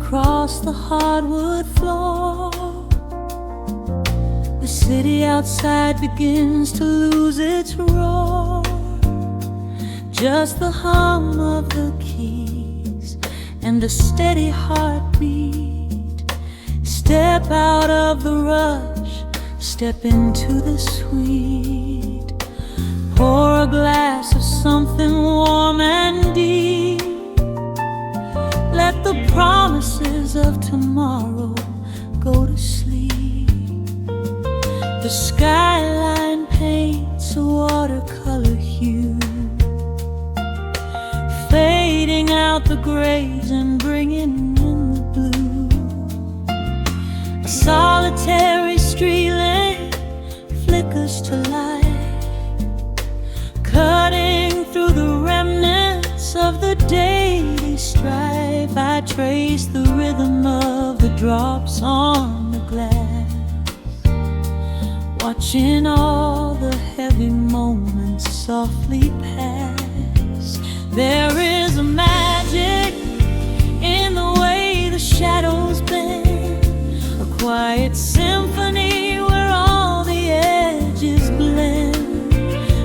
across the hardwood floor. The city outside begins to lose its roar. Just the hum of the keys and a steady heartbeat. Step out of the rush, step into the sweet. Pour a glass of something warm and deep. Let the promises of tomorrow go to sleep. The skyline paints a watercolor hue, fading out the grays and bringing in the blue. A solitary street lamp flickers to life, cutting through the remnants of the daily strife. I trace the rhythm of the drops on the glass, watching all the heavy moments softly pass. There is a magic in the way the shadows bend, a quiet symphony where all the edges blend.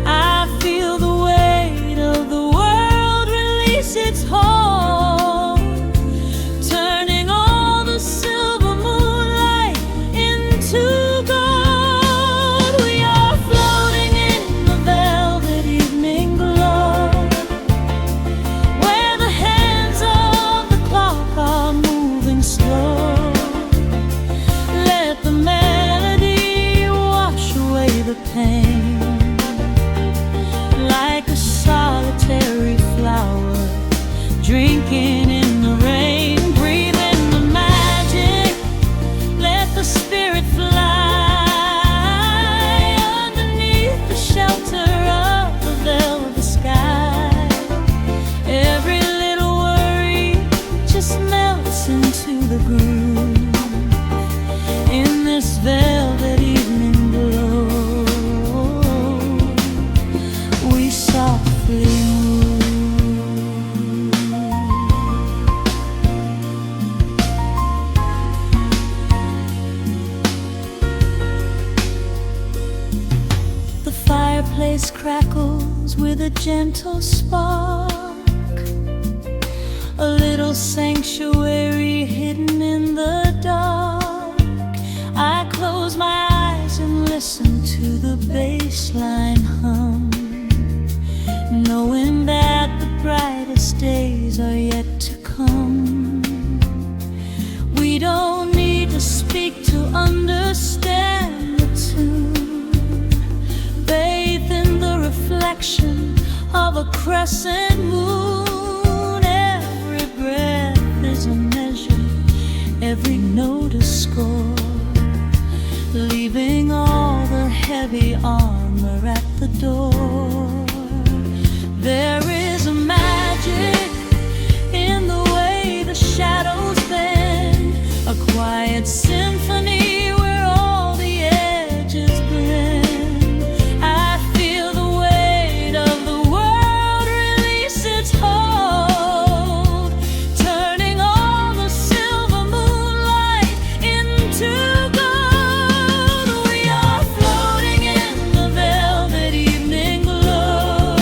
I feel the weight of the world release its hold, turning all the silver moonlight into gold. We are floating in the velvet evening glow, where the hands of the clock are moving slow. Let the melody wash away the pain, like a solitary flower drinking in the rain. Breathe in the magic, let the spirit fly underneath the shelter of the velvet sky. Every little worry just melts into the groove in this velvet evening glow. We softly move. The fireplace crackles with a gentle spark, a little sanctuary hidden in the dark. I close my eyes and listen to the bass line hum, knowing that the brightest days are yet to come. We don't need to speak to understand the tune. Bathe in the reflection of a crescent moon. Every breath is a measure, every note a score, leaving all the heavy armor at the door. There is a magic in the way the shadows bend, a quiet symphony where all the edges blend. I feel the weight of the world release its hold, turning all the silver moonlight into gold. We are floating in the velvet evening glow,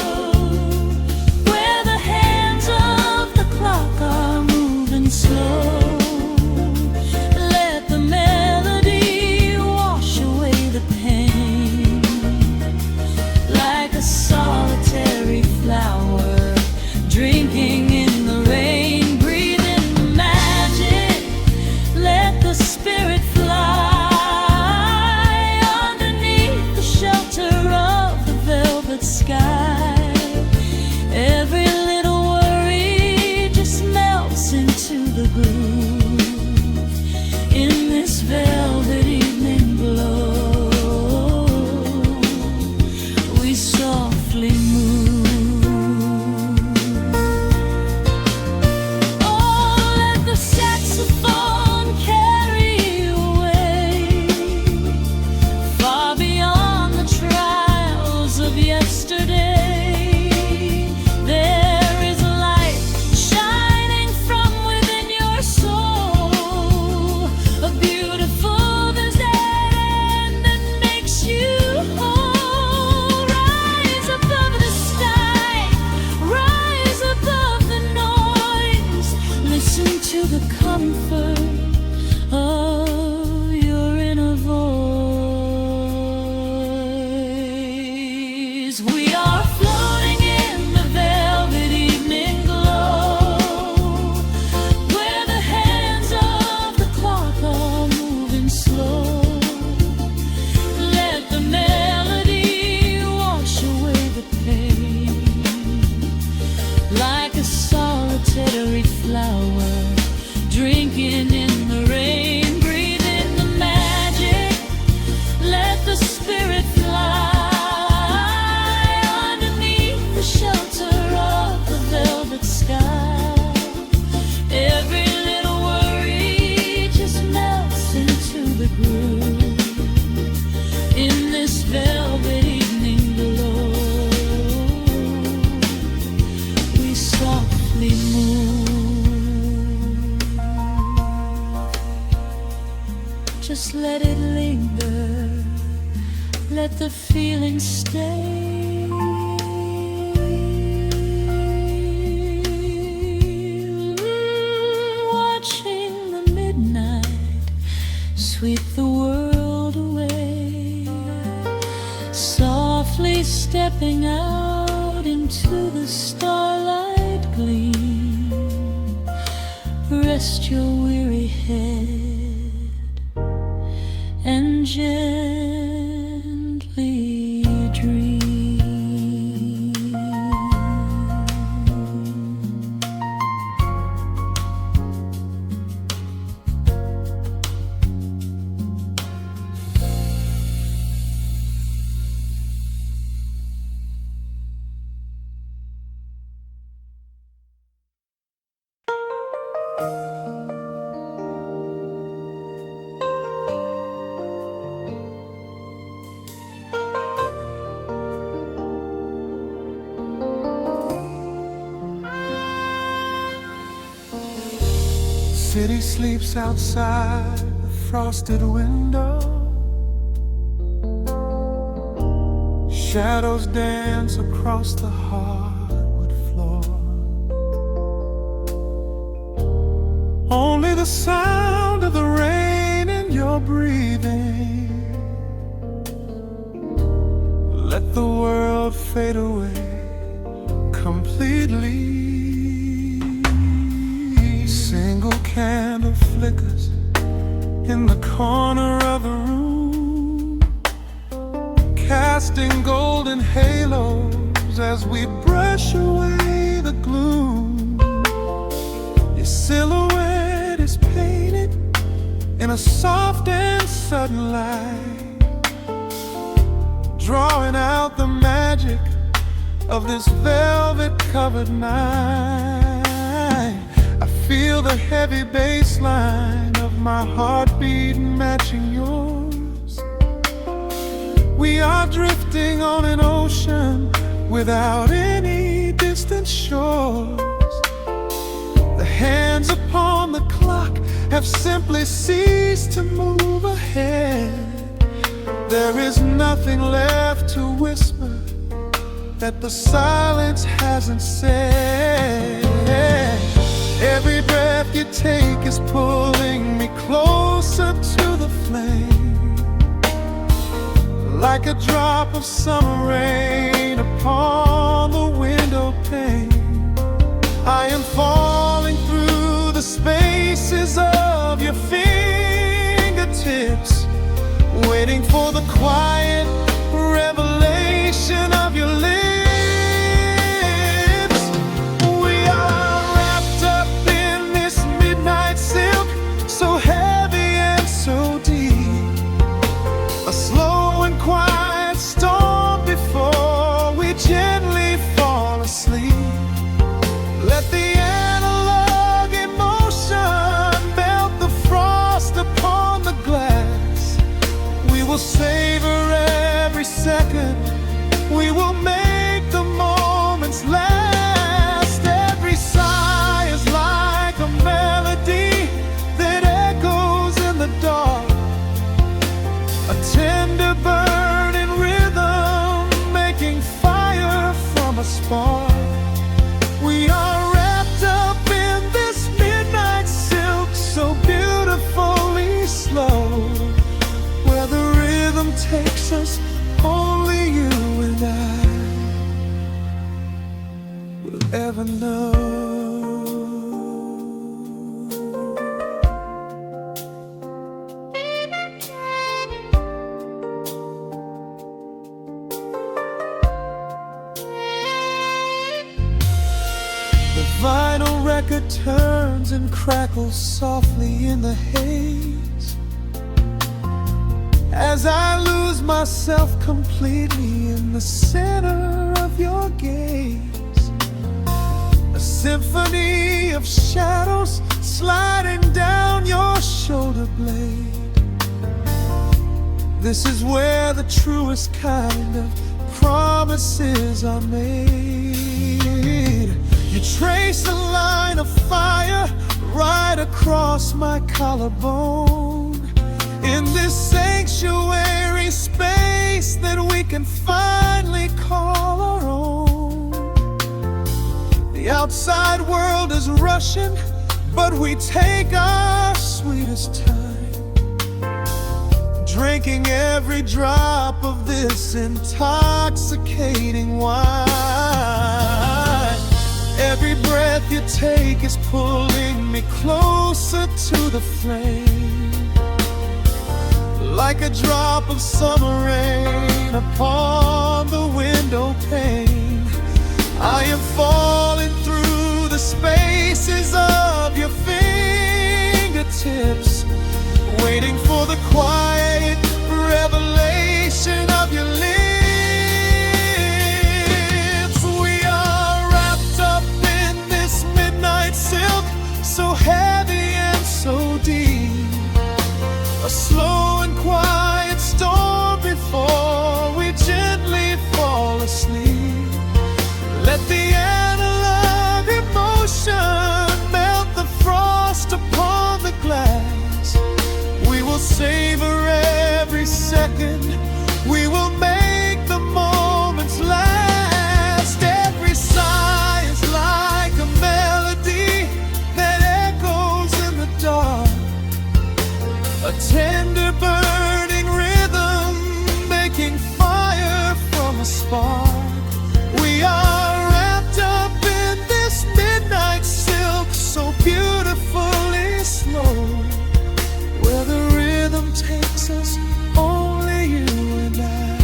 linger, let the feeling stay. Watching the midnight sweep the world away, softly stepping out into the starlight gleam. Rest your weary head and gently dream. City sleeps outside the frosted window. Shadows dance across the hardwood floor. Only the sound of the rain in your breathing. Let the world fade away completely. Single candle flickers in the corner of the room, casting golden halos as we brush away the gloom. Your silhouette is painted in a soft and sudden light, drawing out the magic of this velvet-covered night. I feel the heavy bass line of my heartbeat matching yours. We are drifting on an ocean without any distant shores. The hands upon the clock have simply ceased to move ahead. There is nothing left to whisper that the silence hasn't said. Every breath you take is pulling me closer to the flame, like a drop of summer rain upon the window pane. I am falling through the spaces of your fingertips, waiting for the quiet revelation of your lips. So heavy and so deep, a slow and quiet storm before we gently fall asleep. Let the analog emotion melt the frost upon the glass. We will savor every second, we will make the moments last. Every sigh is like a melody that echoes in the dark, a tender burning rhythm making fire from a spark. We are wrapped up in this midnight silk, so beautifully slow, where the rhythm takes us, only you and I will ever know. The vinyl record turns and crackles softly in the haze, as I lose myself completely in the center of your gaze. A symphony of shadows sliding down your shoulder blade. This is where the truest kind of promises are made. You trace a line of fire right across my collarbone, in this sanctuary space that we can finally call our own. The outside world is rushing, but we take our sweetest time, drinking every drop of this intoxicating wine. Every breath you take is pulling me closer to the flame, like a drop of summer rain upon the window pane. I am falling through the spaces of your fingertips, waiting for the quiet revelation of your lips. We are wrapped up in this midnight silk, so heavy and so deep, a slow and quiet storm before we gently fall asleep. Let the analog emotion melt the frost upon the glass. We will savor every second, we will make the moments last. Every sigh is like a melody that echoes in the dark, a tender burning rhythm making fire from a spark. We are wrapped up in this midnight silk, so beautifully slow, where the rhythm takes us, only you and I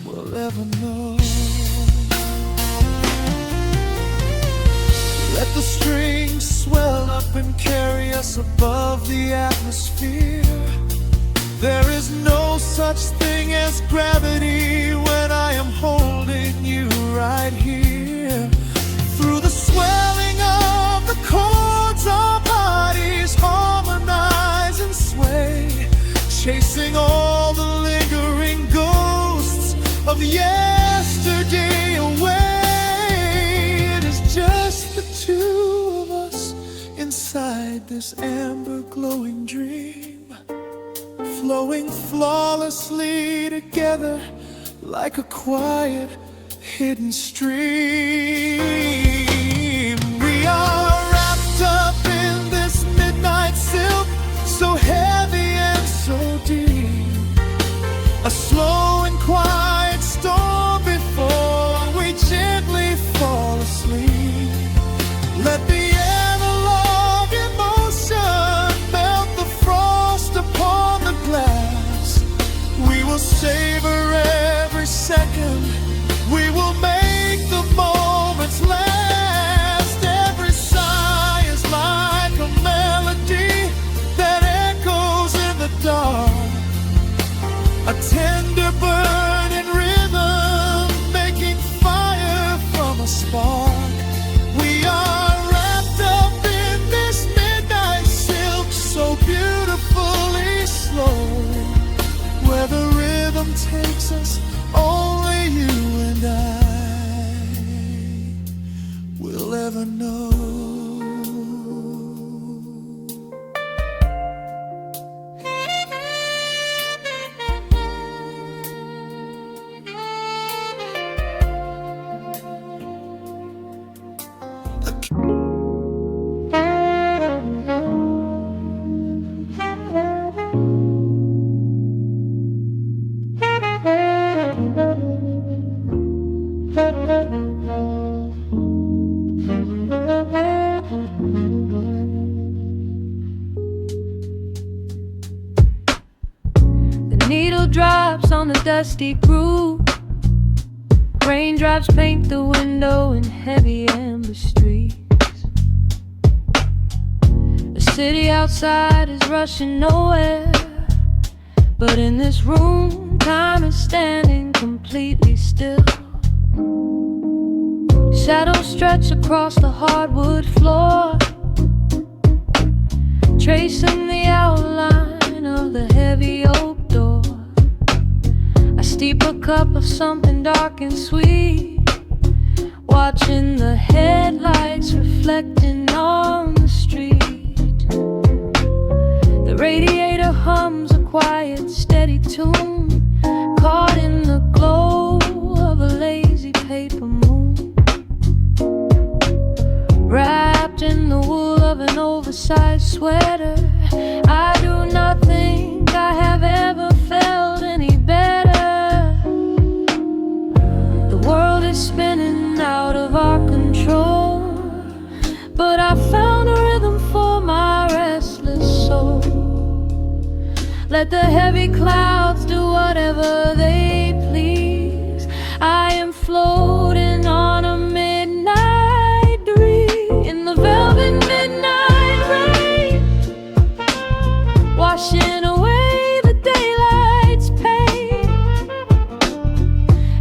will ever know. Let the strings swell up and carry us above the atmosphere. There is no such thing as gravity when I am holding you right here. Through the swelling of the chords, our bodies harmonize and sway, chasing all the lingering ghosts of yesterday away. It is just the two of us inside this amber glowing dream, flowing flawlessly together like a quiet hidden stream. We are wrapped up in this midnight silk, so heavy and so deep, a slow and quiet storm before we gently fall asleep. Let the analog emotion melt the frost upon the glass. We will savor every second, we will make the moments last. Every sigh is like a melody that echoes in the dark, a tender burning rhythm making fire from a spark. We are wrapped up in this midnight silk, so beautifully slow, where the rhythm takes us, only you and I will ever know. Needle drops on the dusty groove, raindrops paint the window in heavy amber streaks. The city outside is rushing nowhere, but in this room time is standing completely still. Shadows stretch across the hardwood floor, tracing the outline of the heavy oak door. I steep a cup of something dark and sweet, watching the headlights reflecting on the street. radiator hums a quiet, steady tune, caught in the glow of a lazy paper moon. Wrapped in the wool of an oversized sweater, I do not think I have ever felt any better. The world is spinning out of our control, but I found a rhythm for my restless soul. Let the heavy clouds do whatever they please. I am floating on a midnight breeze, in the velvet midnight rain, washing away the daylight's pain.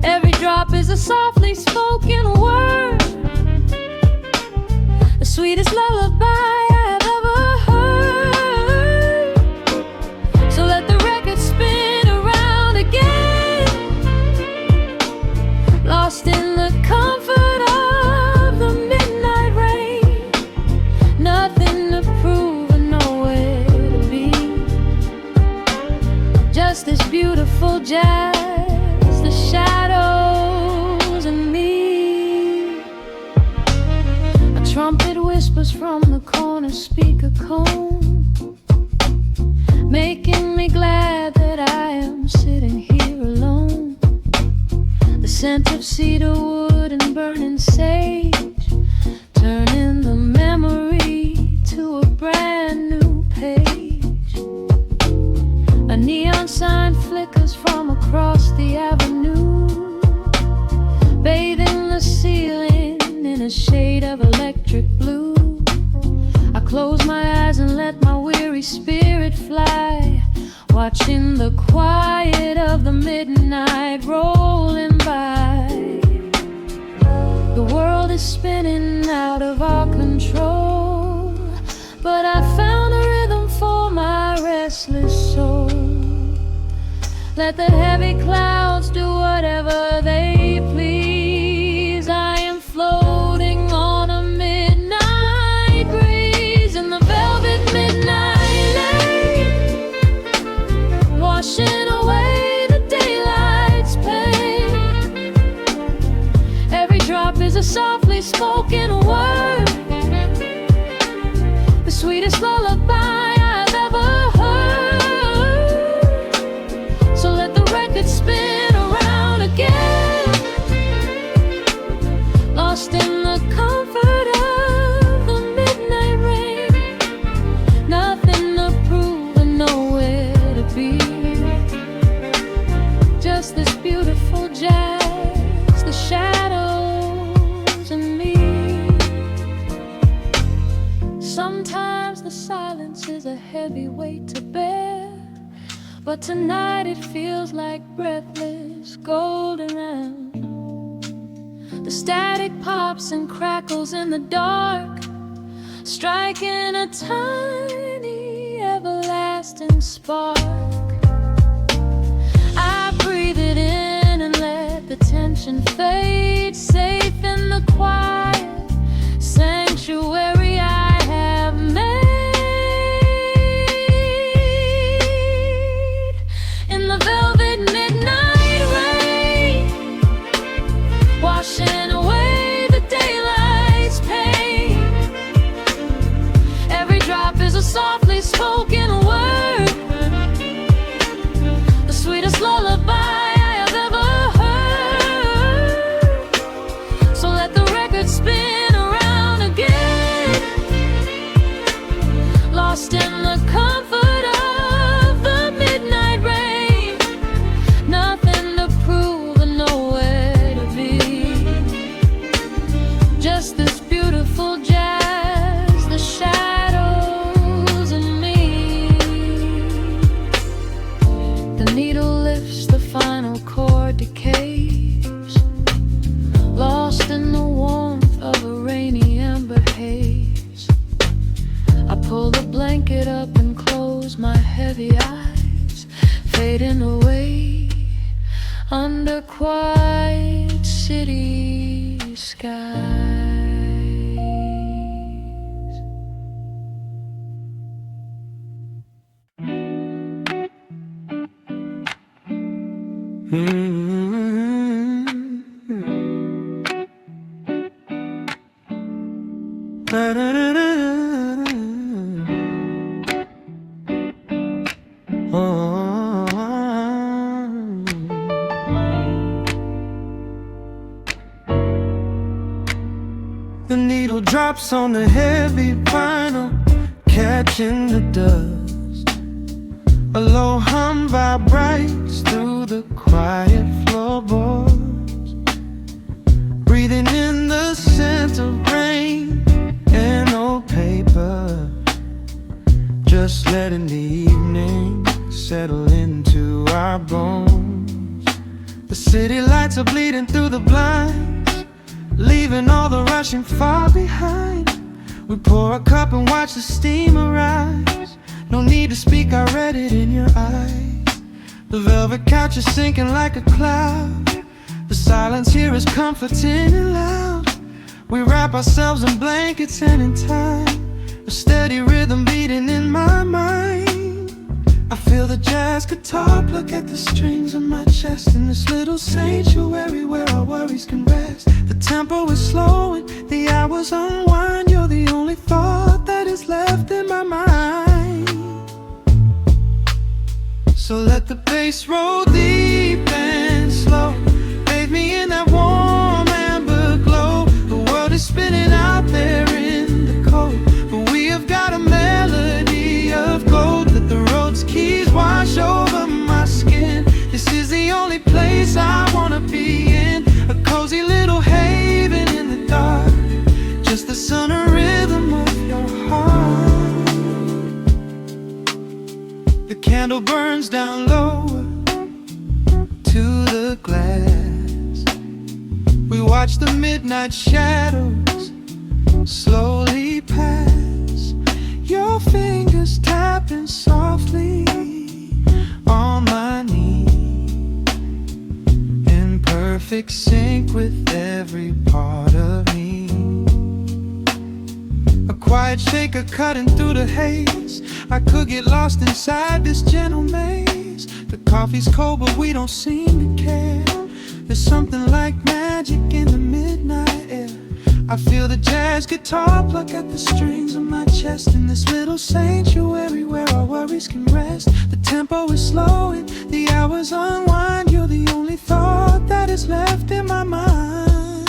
Every drop is a softly spoken word, the sweetest lullaby I have ever heard. So let the record spin around again, lost in the comfort of the midnight rain. Nothing to prove and nowhere to be, just this beautiful jazz, the shadows and me. A trumpet whispers from the corner speaker cone, making me glad that I am sitting here alone. The scent of cedar wood and burning sage, turning the memory to a brand new page. A neon sign flickers from across the avenue, bathing the ceiling in a shade of electric blue. I close my eyes and let my weary spirit fly, watching the quiet of the midnight rolling by. The world is spinning out of our control, but I found a rhythm for my restless soul. Let the heavy clouds do whatever they please. I am floating on a midnight breeze, in the velvet midnight lane, washing away the daylight's pain. Every drop is a softly spoken word, the sweetest lullaby I've ever heard. So let the record spin around again, lost in the comfort of the midnight rain. Nothing to prove and nowhere to be, just this beautiful jazz, the shadows and me. Sometimes the silence is a heavy weight to bear, but tonight it feels like breathless golden round. The static pops and crackles in the dark, striking a tiny everlasting spark. I breathe it in and let the tension fade, safe in the quiet sanctuary I have made. In the velvet midnight rain, washing away the daylight's pain. Every drop is a softly spoken word, the sweetest lullaby I have ever heard. So let the record spin around again, lost in the comfort of the midnight rain. Nothing to prove and nowhere to be, just this beautiful jazz, the shadows and me. The needle lifts, the final chord decays, lost in the warmth of a rainy amber haze. I pull the blanket up and close my heavy eyes, fading away under quiet city skies. The needle drops on the heavy vinyl, catching the dust. A low hum vibrates through the quiet floorboards, breathing in the scent of rain and old paper, just letting the evening settle into our bones. The city lights are bleeding through the blinds, leaving all the rushing far behind. We pour a cup and watch the steam arise. No need to speak, I read it in your eyes. The velvet couch is sinking like a cloud. The silence here is comforting and loud. We wrap ourselves in blankets and in time, a steady rhythm beating in my mind. I feel the jazz guitar pluck at the strings of my chest, in this little sanctuary where our worries can rest. The tempo is slowing, the hours unwind. You're the only thought that is left in my mind. So let the bass roll deep and slow, bathe me in that warm amber glow. The world is spinning out there in the cold, but we have got a melody of gold. Let the Rhodes keys wash over my skin. This is the only place I wanna be in, a cozy little haven in the dark, just the sun and rhythm of your heart. The candle burns down lower to the glass. We watch the midnight shadows slowly pass, your fingers tapping softly on my knee, in perfect sync with every part of me. A quiet shaker cutting through the haze. I could get lost inside this gentle maze. The coffee's cold but we don't seem to care. There's something like magic in the midnight air. I feel the jazz guitar pluck at the strings of my chest, in this little sanctuary where our worries can rest. The tempo is slowing, the hours unwind. You're the only thought that is left in my mind.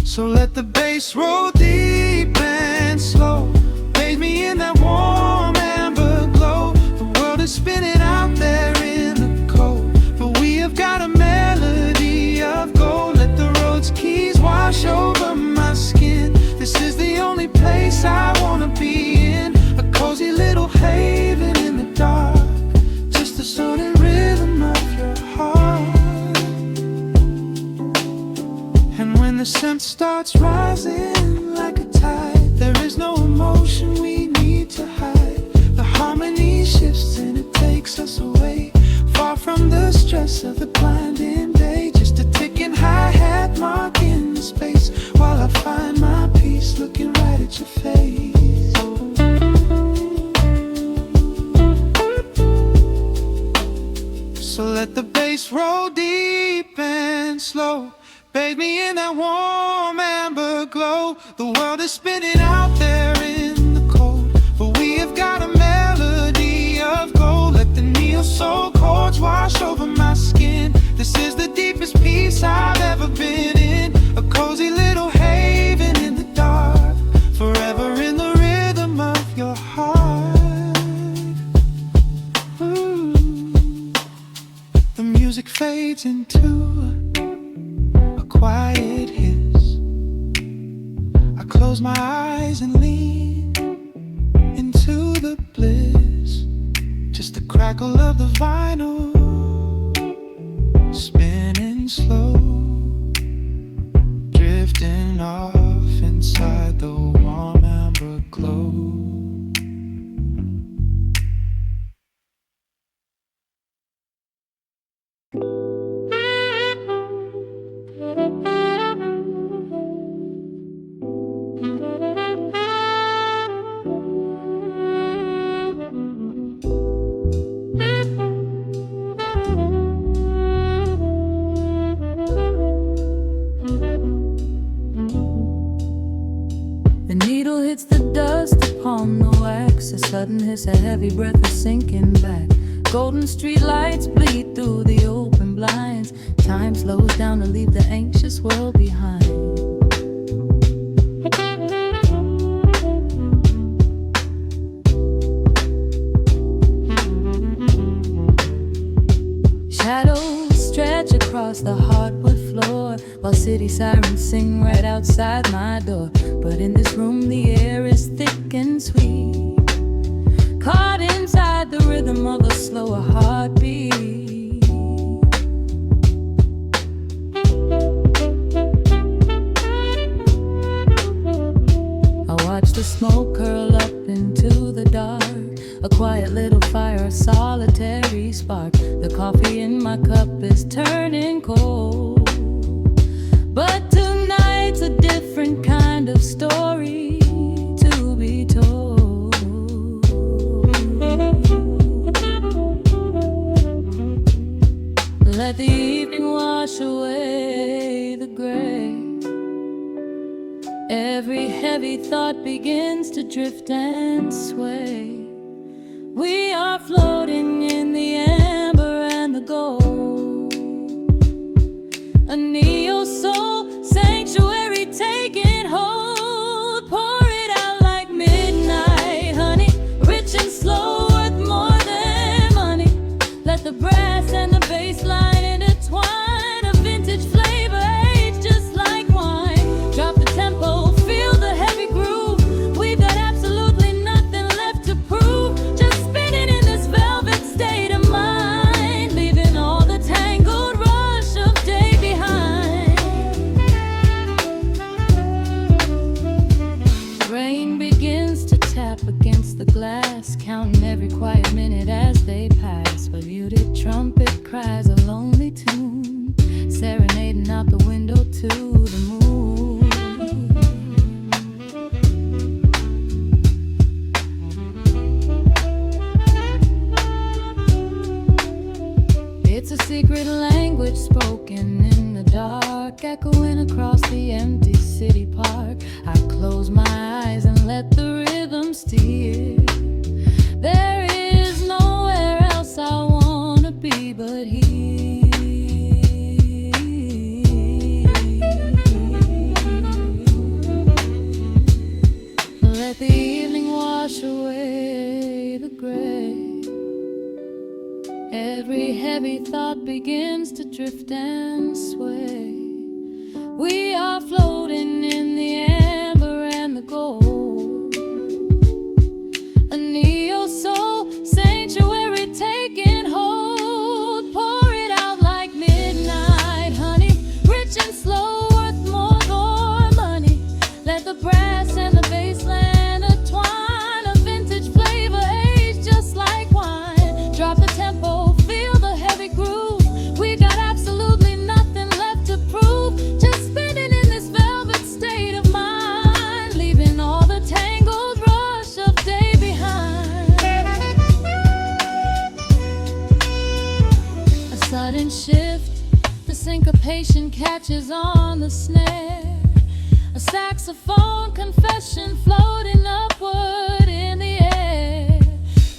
So let the bass roll deep and slow, bathe me in that warm amber glow. The world is spinning out there in the cold, but we have got a melody of gold. Let the Rhodes keys wash over my skin. This is the only place I wanna be in, a cozy little haven in the dark, just the sound and rhythm of your heart. And when the scent starts rising like a tide, there is no emotion we need to hide. The harmony shifts and it takes us away, far from the stress of the blinding day. Just a ticking hi-hat marking the space, while I find my peace looking right at your face. So let the bass roll deep and slow, bathe me in that warm amber glow. The world is spinning out there in the cold, but we have got a melody of gold. Let the neo-soul chords wash over my skin. This is the deepest peace I've ever been in, a cozy little haven in the dark, forever in the rhythm of your heart. Ooh. The music fades into a quiet hiss. I close my eyes and lean into the bliss, just the crackle of the vinyl spinning slow, drifting off inside the warm amber glow. stillness, a heavy breath is sinking back. Golden street lights bleed through the open blinds. Time slows down to leave the anxious world behind. Shadows stretch across the hardwood floor, while city sirens sing right outside my door. But in this room the air is thick and sweet, caught inside the rhythm of a slower heartbeat. I watch the smoke curl up into the dark, a quiet little fire, a solitary spark. The coffee in my cup is turning cold, but tonight's a different kind of story to be told. Let the evening wash away the gray. Every heavy thought begins to drift and sway. We are floating in the amber and the gold, a neo-soul sanctuary taking hold. Pour it out like midnight honey, rich and slow, worth more than money. Let the brass and the bass line intertwine, a vintage flavor aged just like wine. Drop the tempo, feel the heavy groove. We've got absolutely nothing left to prove, just spinning in this velvet state of mind, leaving all the tangled rush of day behind. Rain begins to tap against the glass, counting every quiet minute as they pass. A muted trumpet cries a lonely tune, serenading out the window to the moon. It's a secret language spoken in the dark, echoing across the empty city park. I close my eyes and let the rhythm steer. There is nowhere else I wanna be but here. Let the evening wash away the gray. Every heavy thought begins to drift and sway. We are floating in the amber and the gold, a neo-soul sanctuary taking hold. Pour it out like midnight honey, rich and slow, worth more than money. Let the brass and the bass line intertwine, a vintage flavor aged just like wine. Drop the tempo, feel the heavy groove. We got absolutely nothing left to prove, just spinning in this velvet state of mind, leaving all the tangled rush of day behind. A sudden shift, the syncopation catches on the snare. A saxophone confession floating upward in the air.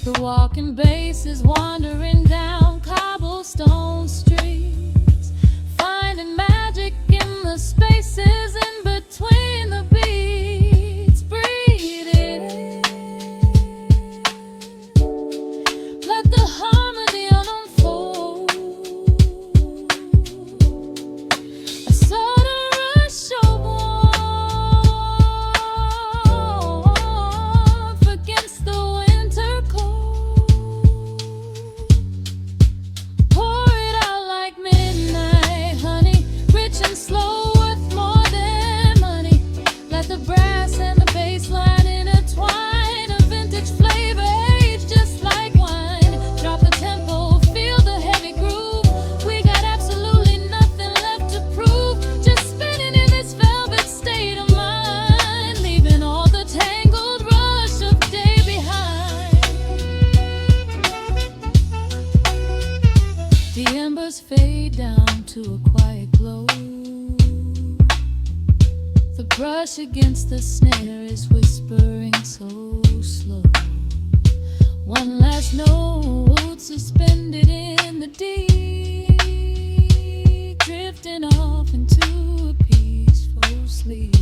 The walking bass is wandering down cobblestone streets, finding magic in the spaces in between the beats. Breathe it in, let the harmony unfold. A sudden rush of warmth against the winter cold. Pour it out like midnight honey, rich and slow, worth more than money. Let the brass and the bass line intertwine, a vintage flavor aged just like wine. Drop the tempo, feel the heavy groove. We got absolutely nothing left to prove, just spinning in this velvet state of mind, leaving all the tangled rush of day behind. The embers fade down to a quiet glow. The brush against the snare is whispering so slow. One last note suspended in the deep, drifting off into a peaceful sleep.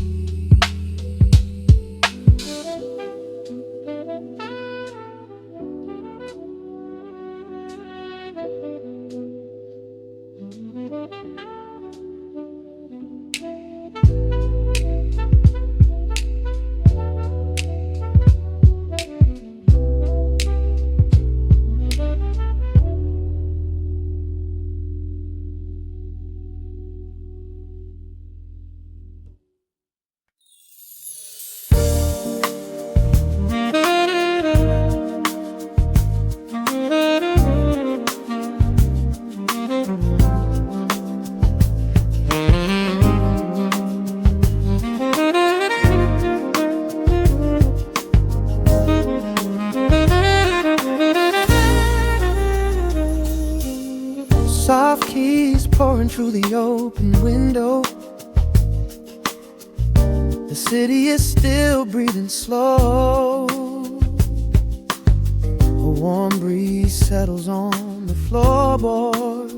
Soft keys pouring through the open window. The city is still breathing slow. A warm breeze settles on the floorboards,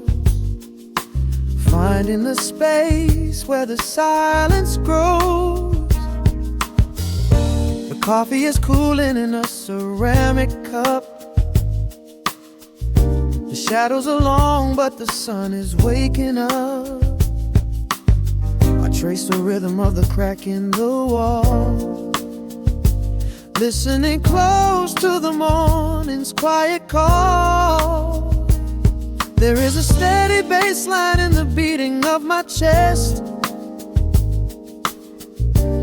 finding the space where the silence grows. The coffee is cooling in a ceramic cup. The shadows are long, but the sun is waking up. I trace the rhythm of the crack in the wall, listening close to the morning's quiet call. There is a steady bass line in the beating of my chest,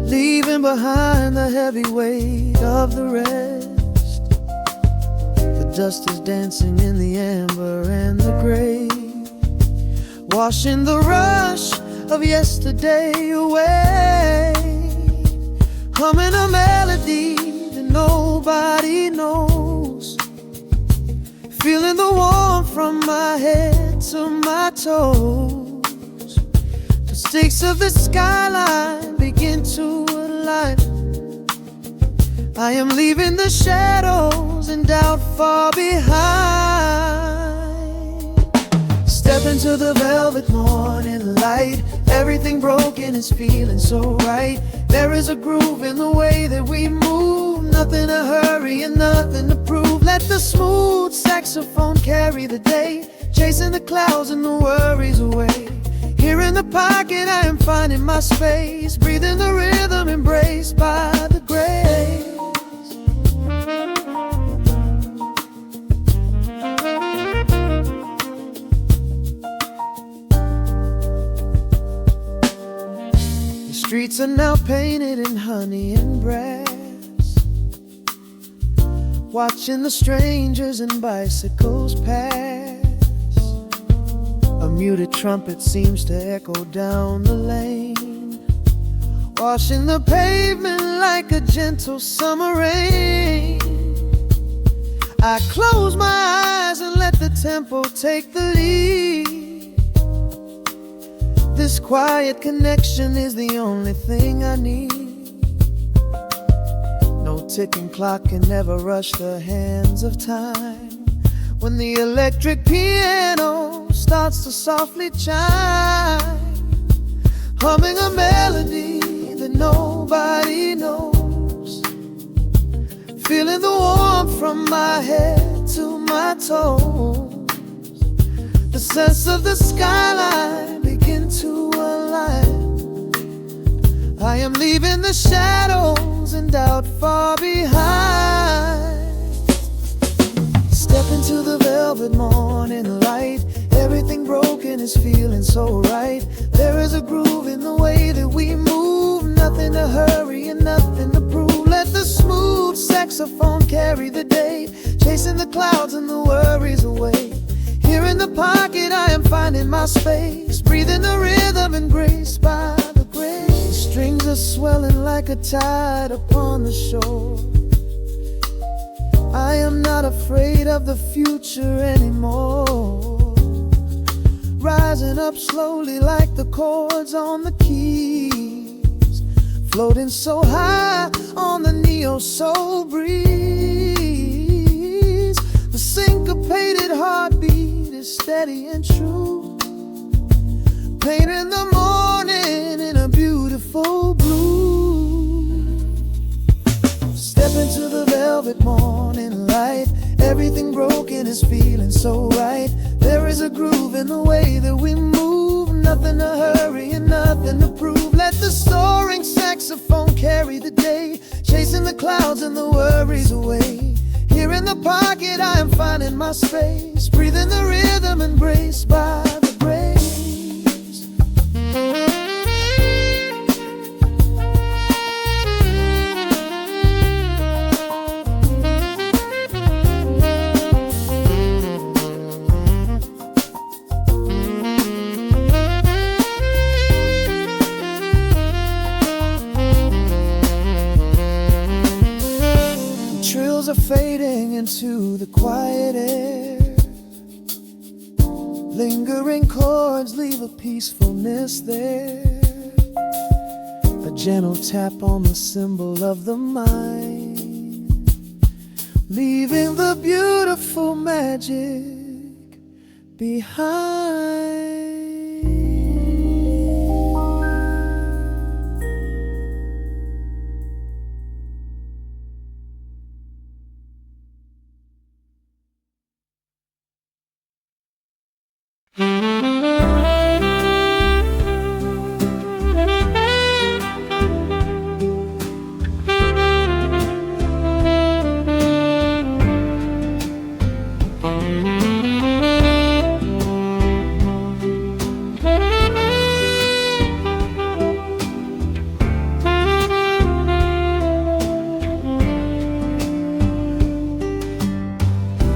leaving behind the heavy weight of the rest. The dust is dancing in the amber and the gray, washing the rush of yesterday away. Humming a melody that nobody knows, feeling the warmth from my head to my toes. The stakes of the skyline begin to align. I am leaving the shadows and doubt far behind. Step into the velvet morning light. Everything broken is feeling so right. There is a groove in the way that we move. Nothing to hurry and nothing to prove. Let the smooth saxophone carry the day, chasing the clouds and the worries away. Here in the pocket I am finding my space, breathing the rhythm embraced by the grace. The streets are now painted in honey and brass, watching the strangers and bicycles pass. A muted trumpet seems to echo down the lane, washing the pavement like a gentle summer rain. I close my eyes and let the tempo take the lead. This quiet connection is the only thing I need. No ticking clock can never rush the hands of time. When the electric piano starts to softly chime, humming a melody that nobody knows, feeling the warmth from my head to my toes. The sense of the skyline begin to align. I am leaving the shadows and doubt far behind. Step into the velvet morning light. Everything broken is feeling so right. There is a groove in the way that we move. Nothing to hurry and nothing to prove. Let the smooth saxophone carry the day, chasing the clouds and the worries away. Here in the pocket I am finding my space, breathing the rhythm and grace by the grace. The strings are swelling like a tide upon the shore. I am not afraid of the future anymore. Rising up slowly like the chords on the keys, floating so high on the neo-soul breeze. heartbeat is steady and true. Paint in the morning in a beautiful blue. Step into the velvet morning light. Everything broken is feeling so right. There is a groove in the way that we move. Nothing to hurry and nothing to prove. Let the soaring saxophone carry the day, chasing the clouds and the worries away. Here in the pocket I am finding my space, breathing the rhythm embraced by the breeze. Trills are fading into the quiet air. Lingering chords leave a peacefulness there. A gentle tap on the cymbal of the mind, leaving the beautiful magic behind.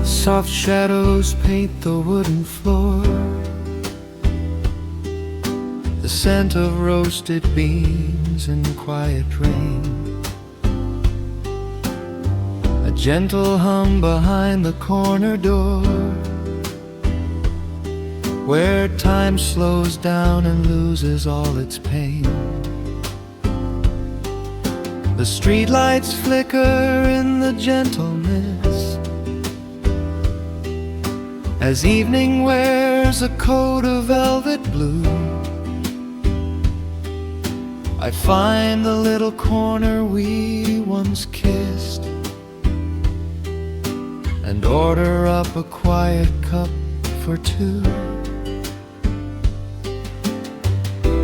Soft shadows paint the wooden floor. The scent of roasted beans and quiet rain. A gentle hum behind the corner door, where time slows down and loses all its pain. The streetlights flicker in the gentle mist, as evening wears a coat of velvet blue. I find the little corner we once kissed, and order up a quiet cup for two.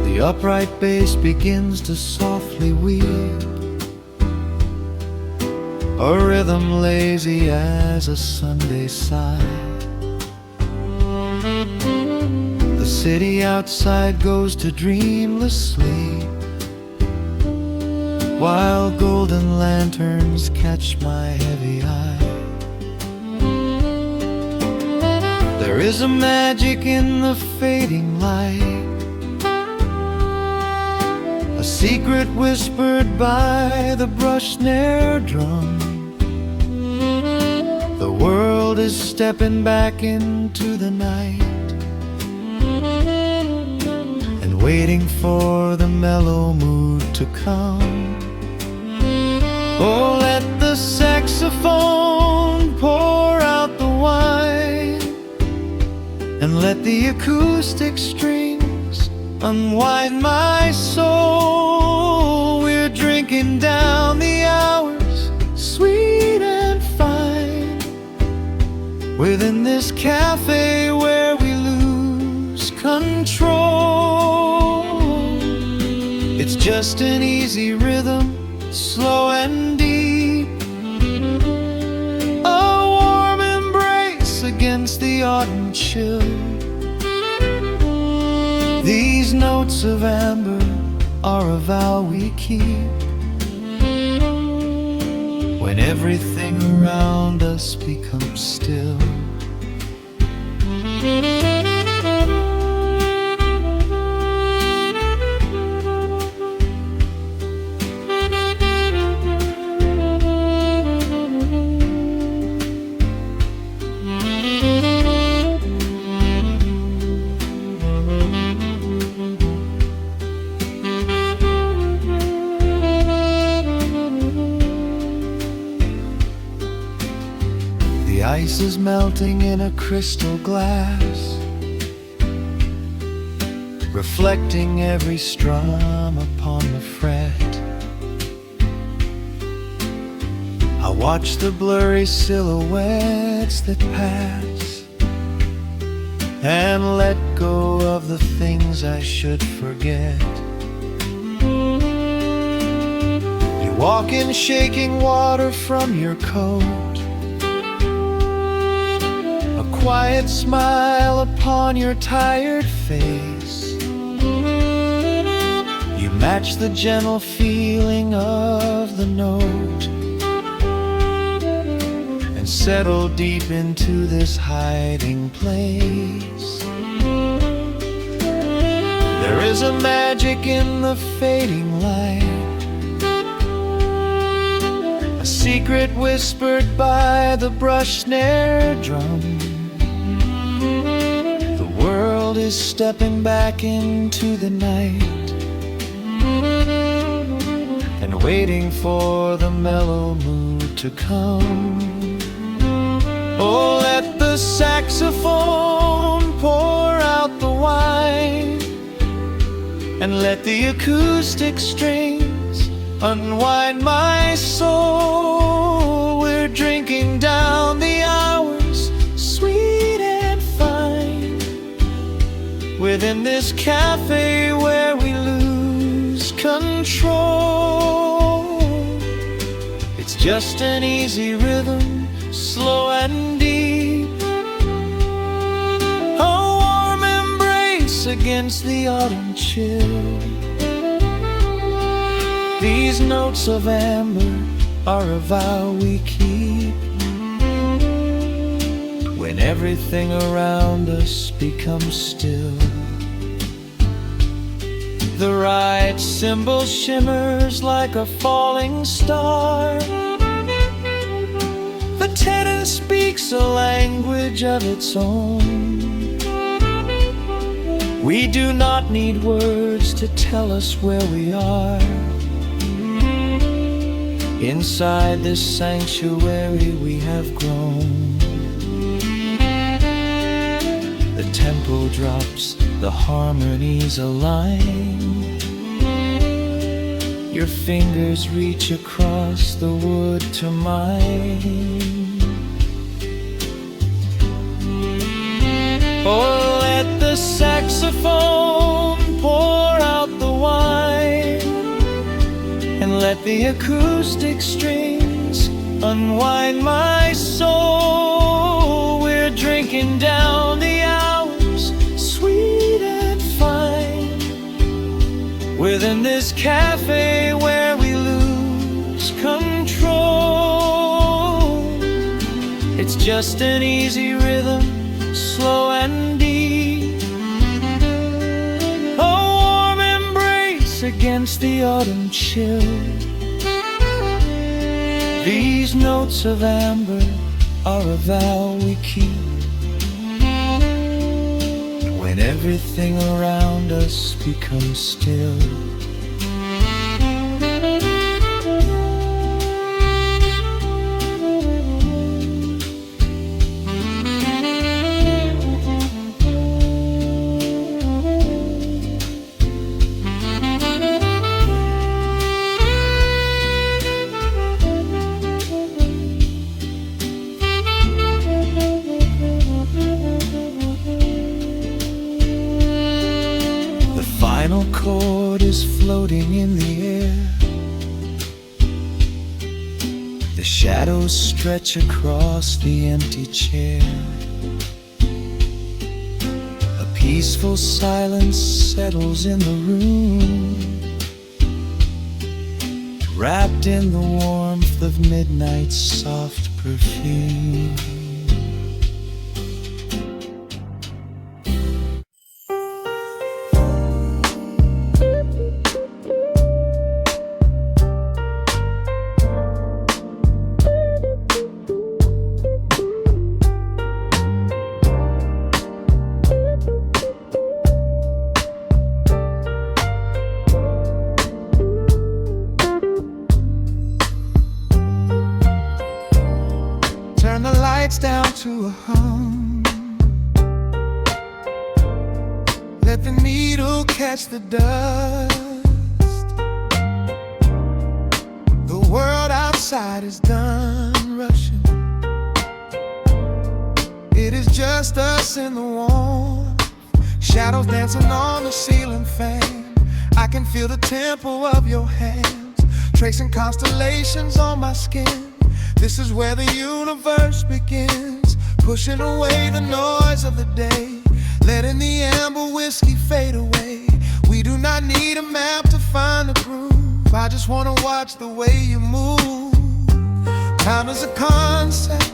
The upright bass begins to softly weave, a rhythm lazy as a Sunday sigh. The city outside goes to dreamless sleep, while golden lanterns catch my heavy eye. There is a magic in the fading light, a secret whispered by the brush snare drum. The world is stepping back into the night, and waiting for the mellow mood to come. Oh, let the saxophone pour out the wine, and let the acoustic strings unwind my soul. We're drinking down the hours, sweet and fine, within this cafe where we lose control. It's just an easy rhythm, slow and deep, a warm embrace against the autumn chill. These notes of amber are a vow we keep, when everything around us becomes still. The ice is melting in a crystal glass, reflecting every strum upon the fret. I watch the blurry silhouettes that pass and let go of the things I should forget. You walk in shaking water from your coat, a quiet smile upon your tired face. You match the gentle feeling of the note and settle deep into this hiding place. There is a magic in the fading light, a secret whispered by the brush snare drum. The world is stepping back into the night and waiting for the mellow mood to come. Oh, let the saxophone pour out the wine, and let the acoustic strings unwind my soul. We're drinking down the hours, sweet and fine, within this cafe where we lose control. It's just an easy rhythm, slow and deep, a warm embrace against the autumn chill. These notes of amber are a vow we keep when everything around us becomes still. The right cymbal shimmers like a falling star, the tenor speaks a language of its own. We do not need words to tell us where we are. Inside this sanctuary we have grown. The tempo drops, the harmonies align. Your fingers reach across the wood to mine. Oh, let the saxophone pour out the wine, and let the acoustic strings unwind my soul. We're drinking down the hours, sweet and fine, within this cafe where we lose control. It's just an easy rhythm, slow and deep, a warm embrace against the autumn chill. These notes of amber are a vow we keep when everything around us becomes still. The final chord is floating in the air. The shadows stretch across the empty chair. A peaceful silence settles in the room, wrapped in the warmth of midnight's soft perfume. gets down to a hum. Let the needle catch the dust. The world outside is done rushing. It is just us in the warmth, shadows dancing on the ceiling fan. I can feel the tempo of your hands, tracing constellations on my skin. This is where the universe begins, pushing away the noise of the day, letting the amber whiskey fade away. We do not need a map to find the groove. I just wanna watch the way you move. Time is a concept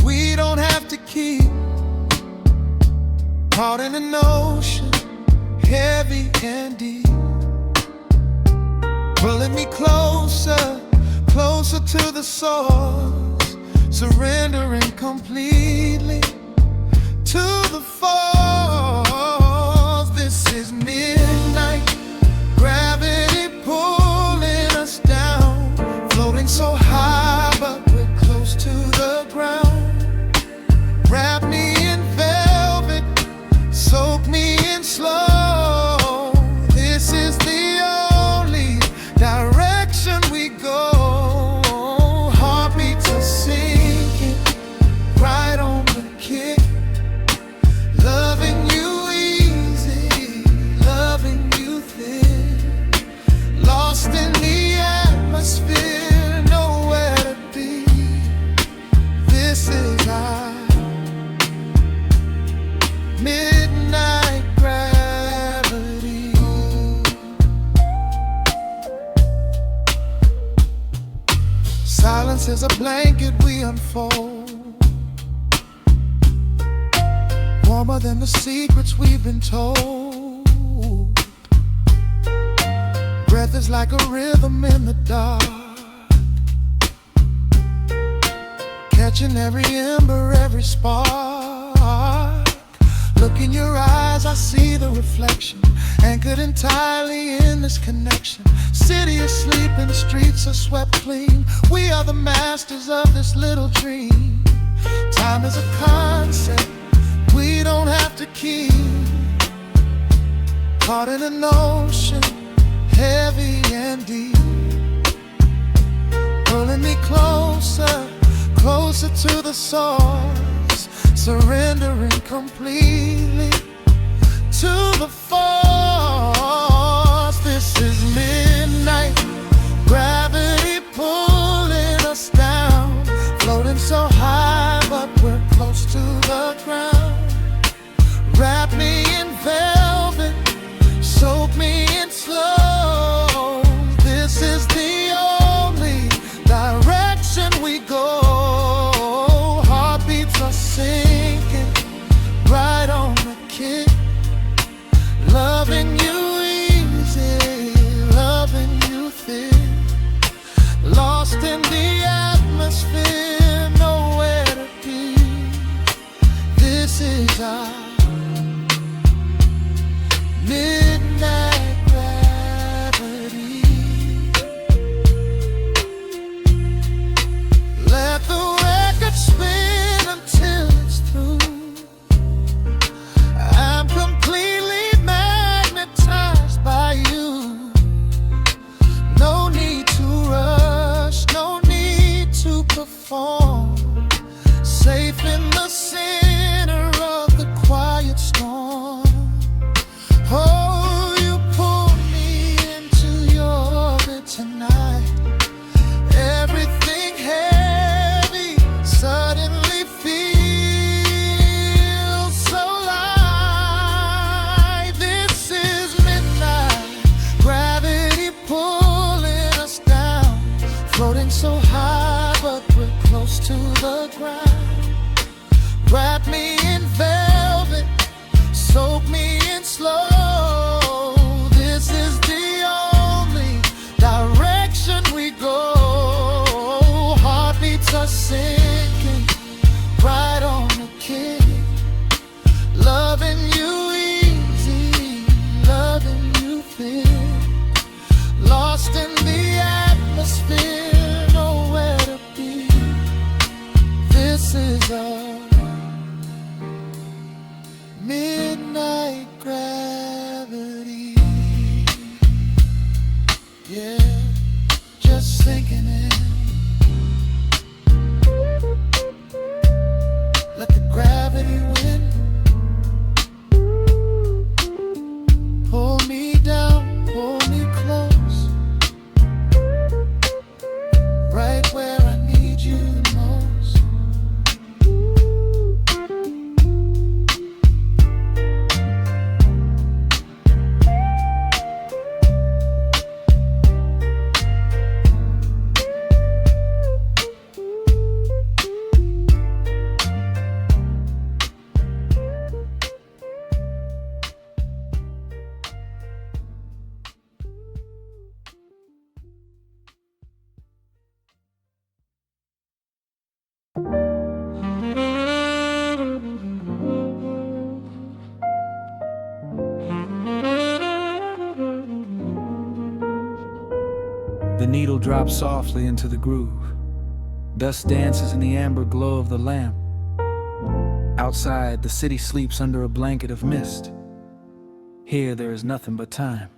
we don't have to keep, caught in an ocean, heavy and deep, pulling me closer, closer to the source, surrendering completely to the force. This is midnight, gravity pulling us down, floating so high but we're close to the ground. Wrap me in velvet, soak me in slow. This is the only direction we go. Heartbeats are sinking, right on the kick. Loving you easy, loving you thin. Lost in the atmosphere, nowhere to be. This is our midnight gravity. Silence is a blanket we unfold, warmer than the secrets we've been told. Breath is like a rhythm in the dark, catching every ember, every spark. Look in your eyes, I see the reflection, anchored entirely in this connection. City asleep and the streets are swept clean. We are the masters of this little dream. Time is a concept we don't have to keep, caught in an ocean, heavy and deep, pulling me closer, closer to the source, surrendering completely to the force. This is midnight, gravity pulling us down, floating so high but we're close to the ground. Wrap me in velvet, soak me in slow. This is the only direction we go. Heartbeats are sinking, right on the kick. Loving you easy, loving you thin. Lost in the atmosphere, nowhere to be. This is our midnight gravity. Let the record spin until it's through. I'm completely magnetized by you. No need to rush, no need to perform. Safe in the center of the quiet. The needle drops softly into the groove. Dust dances in the amber glow of the lamp. Outside, the city sleeps under a blanket of mist. Here, there is nothing but time.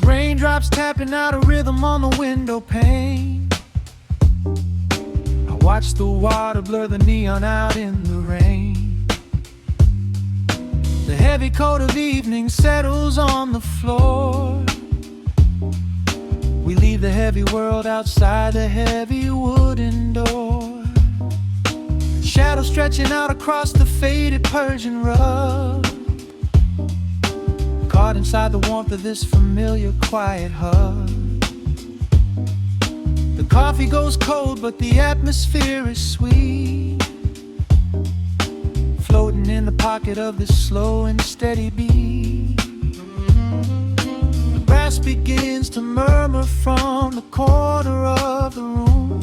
Raindrops tapping out a rhythm on the window pane. I watch the water blur the neon out in the rain. The heavy coat of evening settles on the floor. We leave the heavy world outside the heavy wooden door. Shadows stretching out across the faded Persian rug. Caught inside the warmth of this familiar quiet hug. The coffee goes cold, but the atmosphere is sweet. Floating in the pocket of this slow and steady beat. The brass begins to murmur from the corner of the room,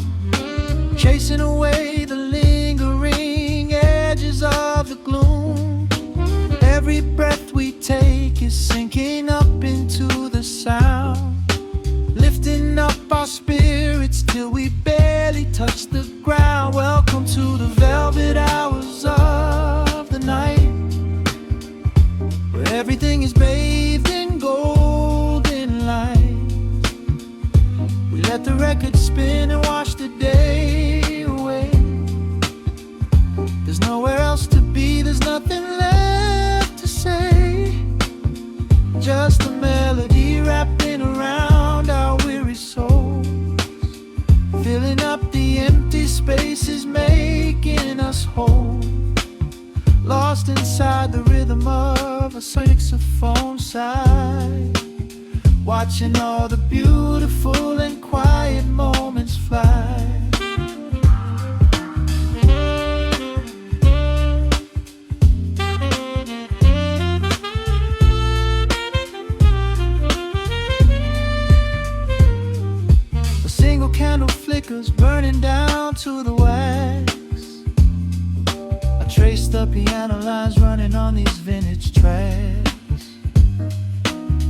chasing away the lingering edges of the gloom. Every breath we take is sinking up into the sound, lifting up our spirits till we barely touch the ground. Welcome to the velvet hours of the night, where everything is bathed in golden light. We let the record spin and wash the day away. There's nowhere else to be, there's nothing left to say. Just a melody wrapping around our weary souls, filling up the empty spaces, making us whole. Lost inside the rhythm of a saxophone sigh, watching all the beautiful and quiet moments fly. Candle flickers burning down to the wax. I trace the piano lines running on these vintage tracks.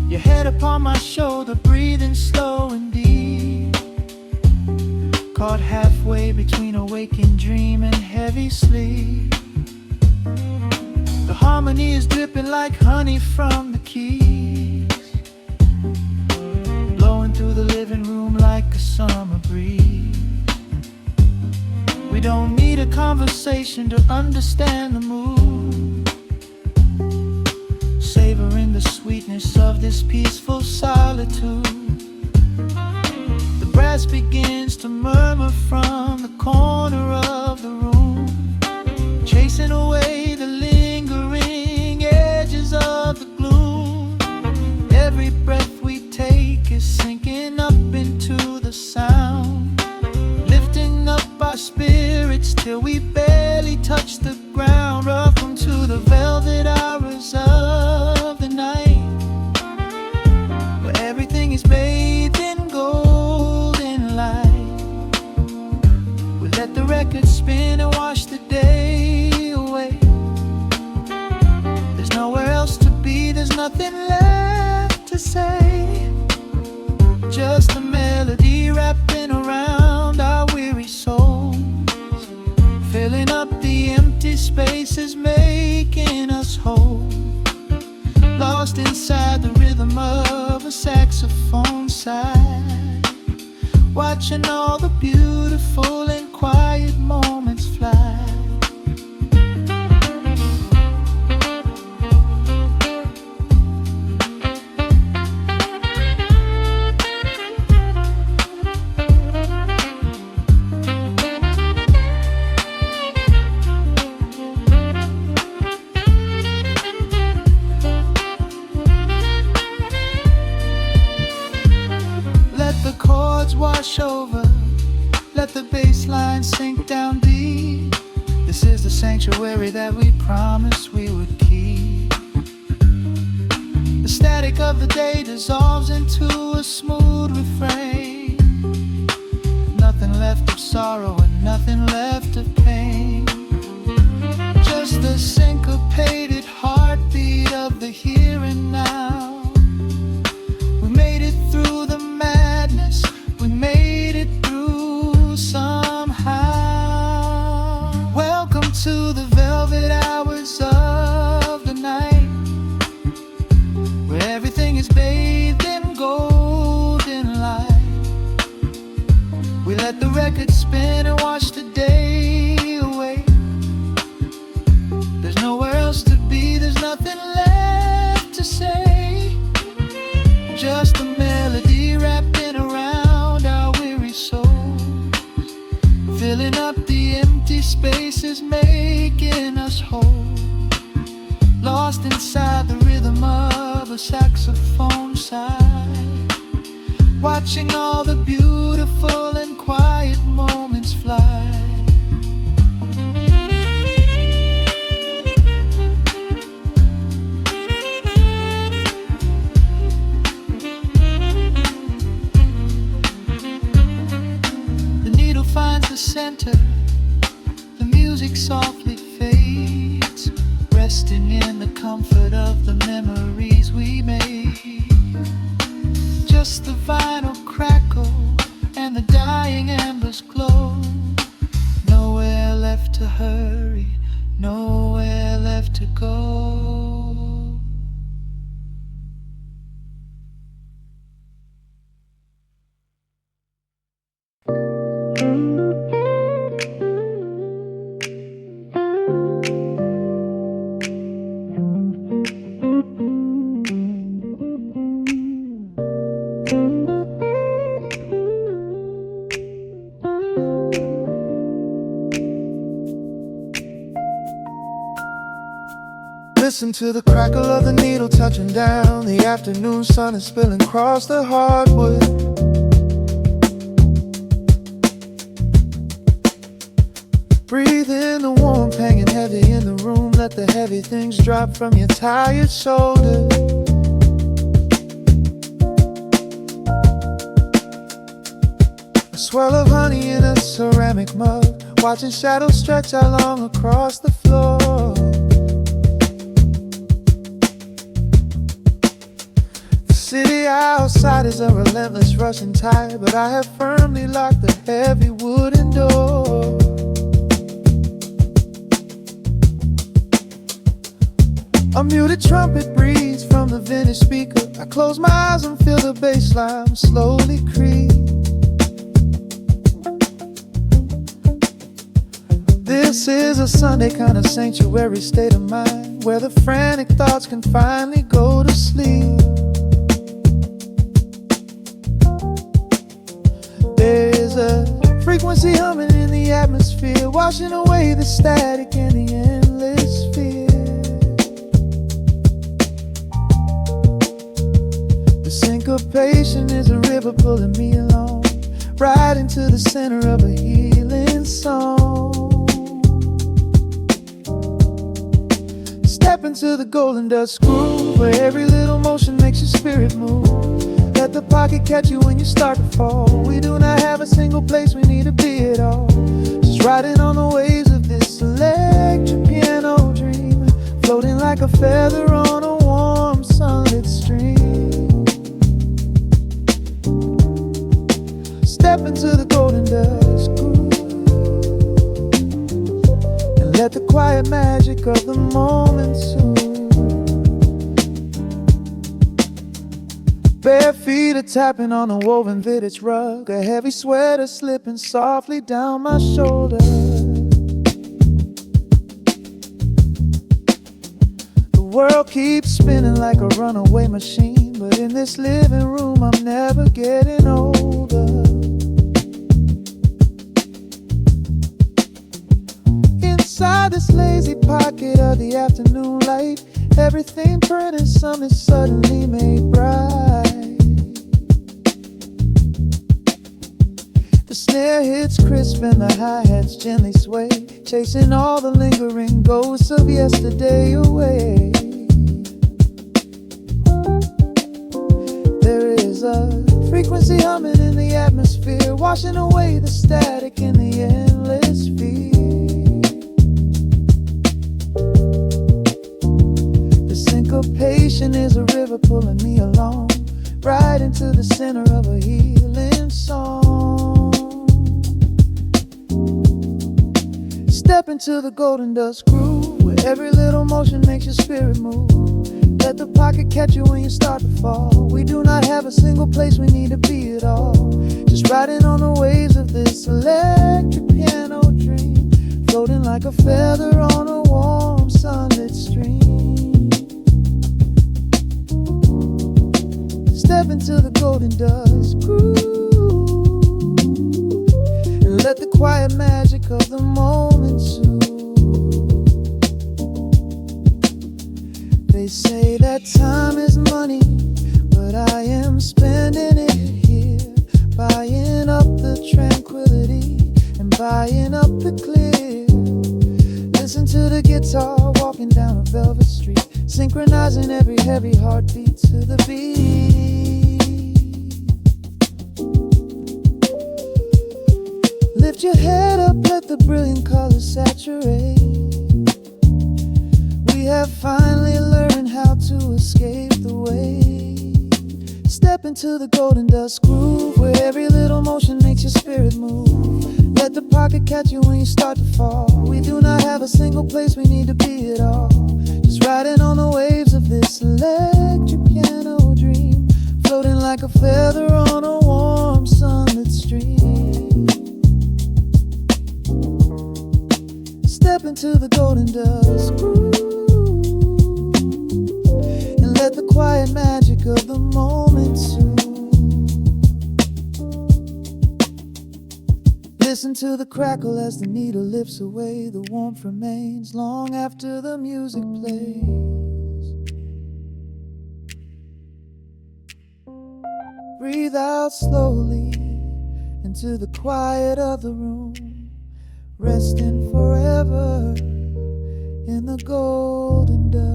Your head upon my shoulder, breathing slow and deep, caught halfway between a waking dream and heavy sleep. The harmony is dripping like honey from the keys, blowing through the living room like a summer breeze. We don't need a conversation to understand the mood, savoring the sweetness of this peaceful solitude. The brass begins to murmur from the corner of the room, chasing away the lingering edges of the gloom. Every breath we take is sinking up into the sound, lifting up our spirits till we barely touch the ground. Welcome to the velvet hours of the night, where everything is bathed in golden light. We let the record spin and wash the day away. There's nowhere else to be, there's nothing left to say. Just a melody wrapping around our weary souls, filling up the empty spaces, making us whole. Lost inside the rhythm of a saxophone sigh, watching all the beautiful and quiet moments fly. Wash over, let the bass line sink down deep. This is the sanctuary that we promised we would keep. The static of the day dissolves into a smooth refrain. Nothing left of sorrow and nothing left of pain. Just the syncopated heartbeat of the here and now. We made it through the madness, we made it through somehow. Welcome to the velvet hours of the night, where everything is bathed in golden light. We let the record spin and watch the day away. There's nowhere else to be, there's nothing left to say. Just a melody wrapping around our weary souls, filling up the empty spaces, making us whole. Lost inside the rhythm of a saxophone sigh, watching all the beautiful and quiet moments fly. The needle finds the center, the music softly fades, resting in the comfort of the memories we made. Just the vinyl crackle and the dying embers glow. Nowhere left to hurry, nowhere left to go. Listen to the crackle of the needle touching down. The afternoon sun is spilling across the hardwood. Breathe in the warmth hanging heavy in the room. Let the heavy things drop from your tired shoulders. A swirl of honey in a ceramic mug, watching shadows stretch out long across the floor. The city outside is a relentless rushing tide, but I have firmly locked the heavy wooden door. A muted trumpet breathes from the vintage speaker. I close my eyes and feel the bass line slowly creep. This is a Sunday kind of sanctuary state of mind, where the frantic thoughts can finally go to sleep. There's a frequency humming in the atmosphere, washing away the static and the endless fear. The syncopation is a river pulling me along, right into the center of a healing song. Step into the golden dust groove, where every little motion makes your spirit move. Let the pocket catch you when you start to fall. We do not have a single place we need to be at all. Just riding on the waves of this electric piano dream, floating like a feather on a warm sunlit stream. Step into the golden dust groove, and let the quiet magic of the moment soothe. Bare feet are tapping on a woven vintage rug, a heavy sweater slipping softly down my shoulder. The world keeps spinning like a runaway machine, but in this living room I'm never getting older. Inside this lazy pocket of the afternoon light, everything burning, something suddenly made bright. The snare hits crisp and the hi-hats gently sway, chasing all the lingering ghosts of yesterday away. There is a frequency humming in the atmosphere, washing away the static in the endless fear. The syncopation is a river pulling me along, right into the center of a healing song. Step into the golden dust groove, where every little motion makes your spirit move. Let the pocket catch you when you start to fall. We do not have a single place we need to be at all. Just riding on the waves of this electric piano dream, floating like a feather on a warm sunlit stream. Step into the golden dust groove, and let the quiet magic of the moment soothe. They say that time is money, but I am spending it here, buying up the tranquility and buying up the clear. Listen to the guitar walking down a velvet street, synchronizing every heavy heartbeat to the beat. Lift your head up, let the brilliant colors saturate. We have finally learned how to escape the weight. Step into the golden dust groove, where every little motion makes your spirit move. Let the pocket catch you when you start to fall. We do not have a single place we need to be at all. Just riding on the waves of this electric piano dream, floating like a feather on a warm sunlit stream. Step into the golden dust groove, and let the quiet magic of the moment soothe. Listen to the crackle as the needle lifts away. The warmth remains long after the music plays. Breathe out slowly into the quiet of the room, resting forever in the golden dust.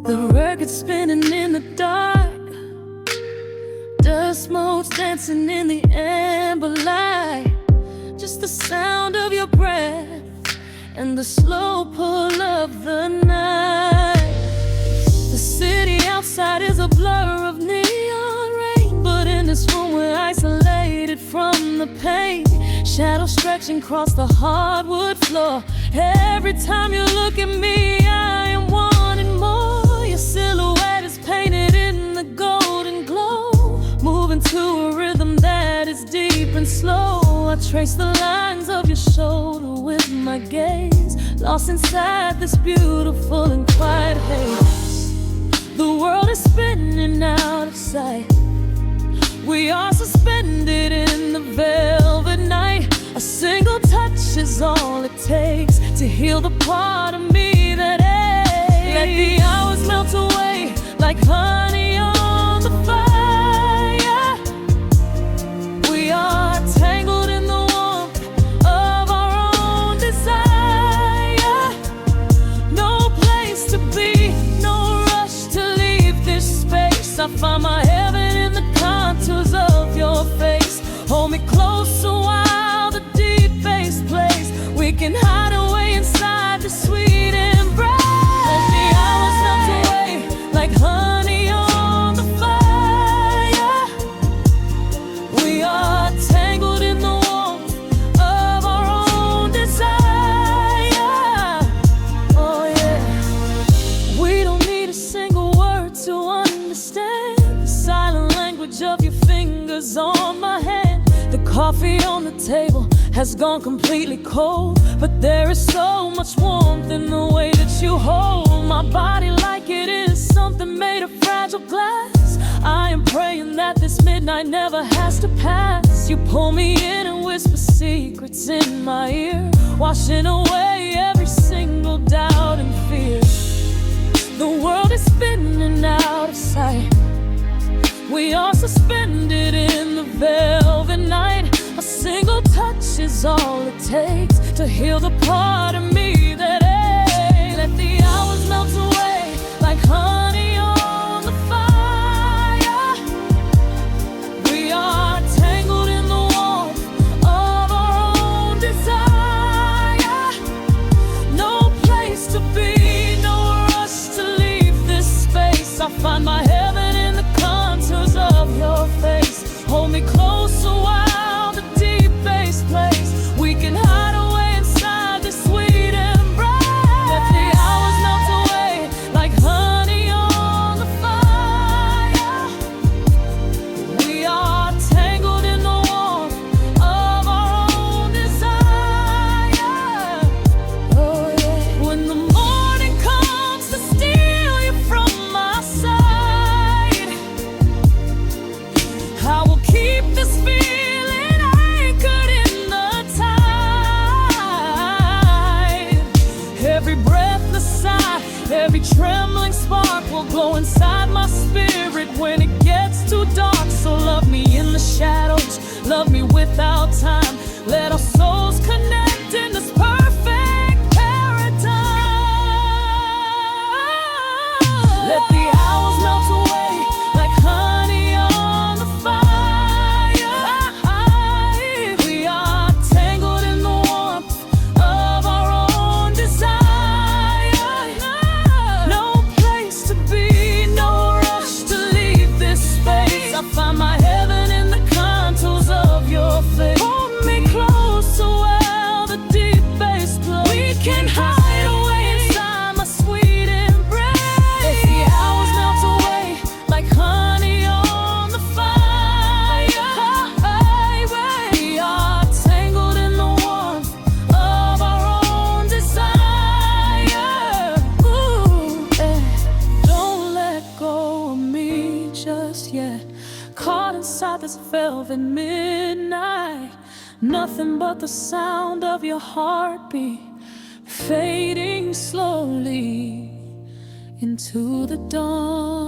The record spinning in the dark, dust motes dancing in the amber light. Just the sound of your breath and the slow pull of the night. The city outside is a blur of neon rain, but in this room we're isolated from the pain. Shadows stretching across the hardwood floor. Every time you look at me, I am wanting more. Your silhouette is painted in the golden glow, moving to a rhythm that is deep and slow. I trace the lines of your shoulder with my gaze, lost inside this beautiful and quiet haze. The world is spinning out of sight. We are suspended in the velvet night. A single touch is all it takes to heal the part of me that aches. Let the hours melt away like honey on the fire. We are tangled in the warmth of our own desire. No place to be, no rush to leave this space. I find my heaven in the contours of your face. Hold me closer while the deep bass plays. We can hide away inside the sweet embrace. Let the hours melt away like honey on the fire. We are tangled in the warmth of our own desire. Oh yeah. We don't need a single word to understand the silent language of your fingers on my hand. The coffee on the table has gone completely cold, but there is so much warmth in the way that you hold my body like it is fragile glass. I am praying that this midnight never has to pass. You pull me in and whisper secrets in my ear, washing away every single doubt and fear. The world is spinning out of sight. We are suspended in the velvet night. A single touch is all it takes to heal the part of me that aches. Let the hours melt away like honey on the fire. We are tangled in the warmth of our own desire. No place to be, no rush to leave this space. I find my heaven in the contours of your face. Hold me closer while the deep bass plays. We can hide away inside this sweet embrace. Let the hours melt away like honey on the fire. We are tangled in the warmth of our own desire. Oh yeah. When the morning comes to steal you from my side, I will keep this feeling anchored in the tide. Every breathless sigh, every trembling spark will glow inside my spirit when it gets too dark. So love me in the shadows, love me without time. Let our souls connect in this perfect paradise. Let the hours melt away like honey on the fire. We are tangled in the warmth of our own desire. No place to be, no rush to leave this space. I find my heaven in the contours of your face. Hold me closer while the deep bass plays. We can hide away inside my sweet embrace. Let the hours melt away like honey on the fire. We are tangled in the warmth of our own desire. Ooh, don't let go of me just yet. Caught inside this velvet midnight. Nothing but the sound of your heartbeat fading slowly into the dawn.